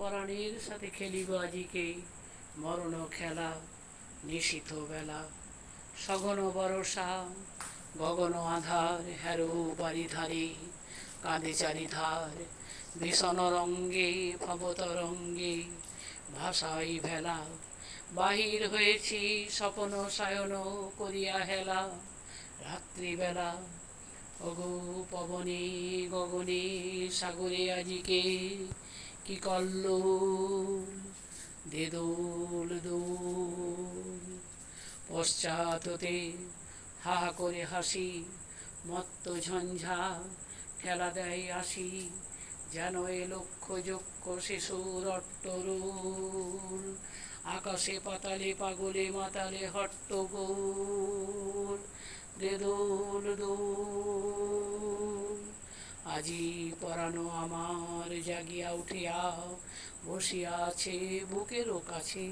পরাণের সাথে খেলিব আজিকে মরণ খেলা। নিশীথ বেলা সঘন বরষা, গগন আধার, হেরো বারিধারে কাঁদে চারিধার। ভীষণ রঙ্গে ভবতরঙ্গে ভাষাই ভেলা। বাহির হয়েছি স্বপন সায়ন করিয়া হেলা। রাত্রিবেলা ওগো পবনে গগনে সাগরে আজিকে কি কল্লোল, দে দোল দোল। পশ্চাৎ হতে হা হা করে হাসি, মত্ত ঝঞ্ঝা ঠেলা দেয় আসি। যেন এ লক্ষ যক্ষ শিশুর অট্টরোল। আকাশে পাতালে পাগলে মাতালে হট্টগোল। দে দোল দোল। আজি পরাণ আমার জাগিয়া উঠিয়া বসিয়া আছে বুকেরও কাছে।